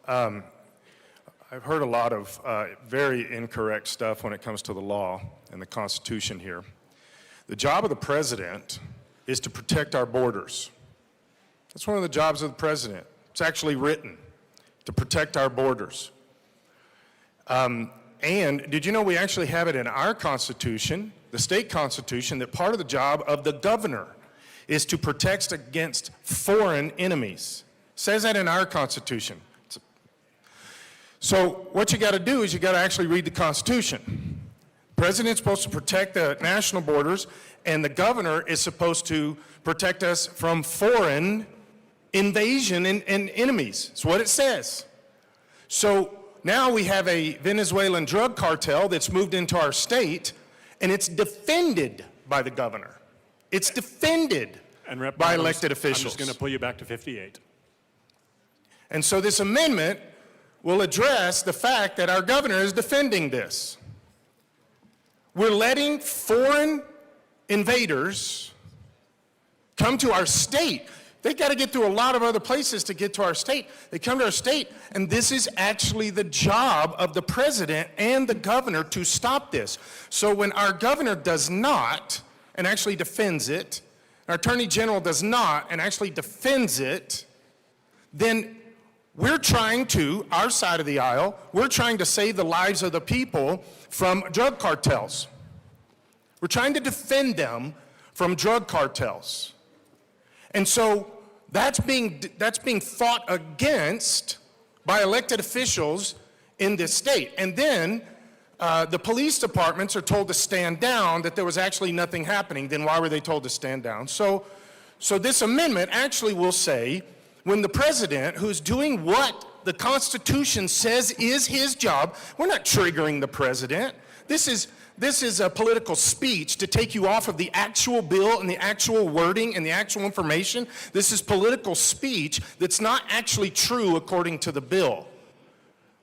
I've heard a lot of very incorrect stuff when it comes to the law and the Constitution here. The job of the president is to protect our borders. That's one of the jobs of the president. It's actually written, to protect our borders. And did you know we actually have it in our Constitution, the state Constitution, that part of the job of the governor is to protect against foreign enemies. It says that in our Constitution. So what you got to do is you got to actually read the Constitution. The president's supposed to protect the national borders, and the governor is supposed to protect us from foreign invasion and enemies. That's what it says. So now we have a Venezuelan drug cartel that's moved into our state, and it's defended by the governor. It's defended by elected officials. I'm just going to pull you back to 58. And so this amendment will address the fact that our governor is defending this. We're letting foreign invaders come to our state. They got to get through a lot of other places to get to our state. They come to our state, and this is actually the job of the president and the governor to stop this. So when our governor does not and actually defends it, our attorney general does not and actually defends it, then we're trying to, our side of the aisle, we're trying to save the lives of the people from drug cartels. We're trying to defend them from drug cartels. And so that's being fought against by elected officials in this state. And then the police departments are told to stand down, that there was actually nothing happening. Then why were they told to stand down? So this amendment actually will say, when the president, who's doing what the Constitution says is his job, we're not triggering the president. This is a political speech to take you off of the actual bill and the actual wording and the actual information. This is political speech that's not actually true according to the bill.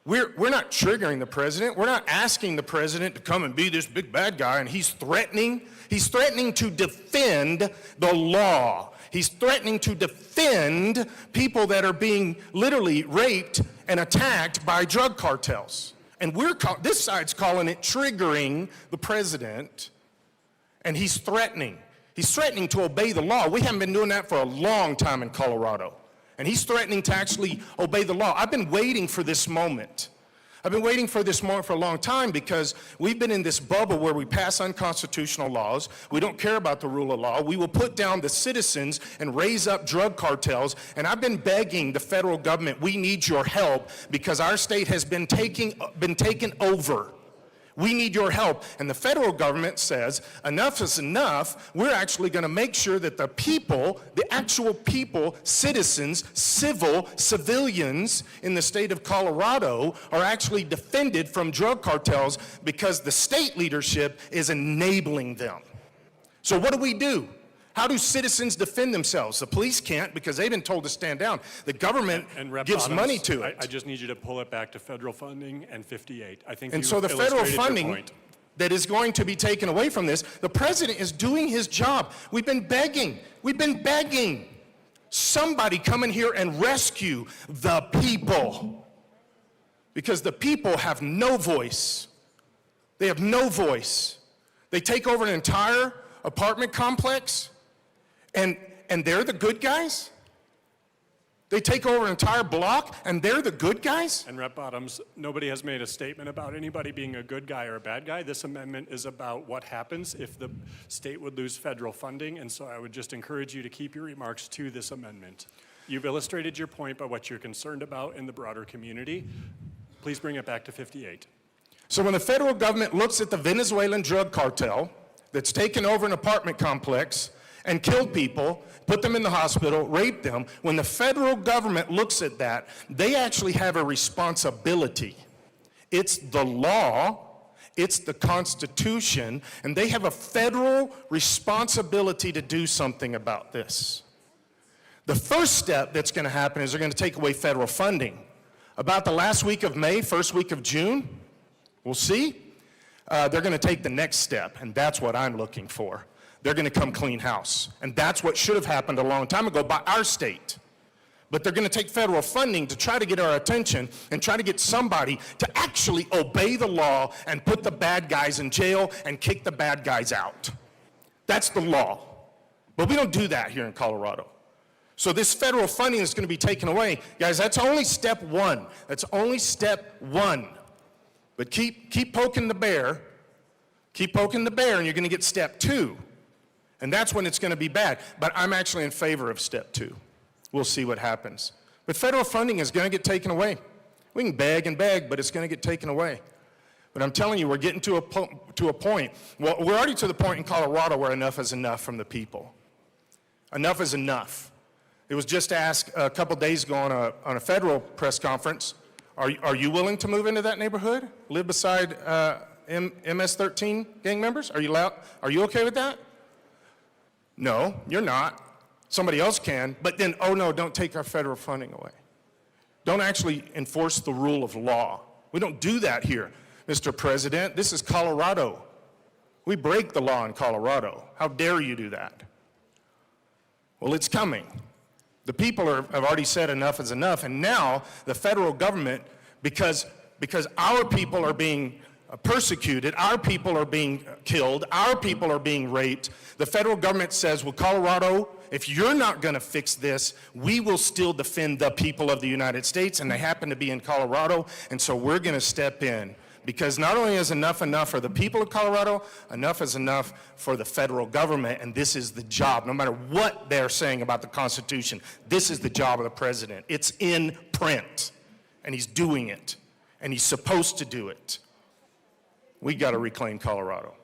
We're not triggering the president. We're not asking the president to come and be this big bad guy, and he's threatening to defend the law. He's threatening to defend people that are being literally raped and attacked by drug cartels. And this side's calling it triggering the president, and he's threatening. He's threatening to obey the law. We haven't been doing that for a long time in Colorado. And he's threatening to actually obey the law. I've been waiting for this moment. I've been waiting for this moment for a long time because we've been in this bubble where we pass unconstitutional laws. We don't care about the rule of law. We will put down the citizens and raise up drug cartels. And I've been begging the federal government, we need your help because our state has been taken over. We need your help. And the federal government says, enough is enough. We're actually going to make sure that the people, the actual people, citizens, civilians in the state of Colorado are actually defended from drug cartels because the state leadership is enabling them. So what do? How do citizens defend themselves? The police can't because they've been told to stand down. The government gives money to it. I just need you to pull it back to federal funding and 58. I think and so the federal funding that is going to be taken away from this, the president is doing his job. We've been begging. Somebody come in here and rescue the people. Because the people have no voice. They have no voice. They take over an entire apartment complex. And they're the good guys? They take over an entire block and they're the good guys? And Rep. Bottoms, nobody has made a statement about anybody being a good guy or a bad guy. This amendment is about what happens if the state would lose federal funding, and so I would just encourage you to keep your remarks to this amendment. You've illustrated your point by what you're concerned about in the broader community. Please bring it back to 58. So when the federal government looks at the Venezuelan drug cartel that's taken over an apartment complex and killed people, put them in the hospital, raped them, when the federal government looks at that, they actually have a responsibility. It's the law, it's the Constitution, and they have a federal responsibility to do something about this. The first step that's going to happen is they're going to take away federal funding. About the last week of May, first week of June, we'll see, they're going to take the next step, and that's what I'm looking for. They're going to come clean house. And that's what should have happened a long time ago by our state. But they're going to take federal funding to try to get our attention and try to get somebody to actually obey the law and put the bad guys in jail and kick the bad guys out. That's the law. But we don't do that here in Colorado. So this federal funding is going to be taken away. Guys, that's only step one. That's only step one. But keep poking the bear. Keep poking the bear, and you're going to get step two. And that's when it's going to be bad. But I'm actually in favor of step two. We'll see what happens. But federal funding is going to get taken away. We can beg and beg, but it's going to get taken away. But I'm telling you, we're getting to a point. Well, we're already to the point in Colorado where enough is enough from the people. Enough is enough. It was just asked a couple days ago on a federal press conference, are you willing to move into that neighborhood? Live beside MS-13 gang members? Are you allowed? Are you okay with that? No, you're not. Somebody else can, but then, oh no, don't take our federal funding away. Don't actually enforce the rule of law. We don't do that here, Mr. President. This is Colorado. We break the law in Colorado. How dare you do that? Well, it's coming. The people have already said enough is enough, and now the federal government, because our people are being persecuted, our people are being killed, our people are being raped, the federal government says, well, Colorado, if you're not going to fix this, we will still defend the people of the United States, and they happen to be in Colorado, and so we're going to step in. Because not only is enough for the people of Colorado, enough is enough for the federal government, and this is the job. No matter what they're saying about the Constitution, this is the job of the president. It's in print, and he's doing it, and he's supposed to do it. We got to reclaim Colorado.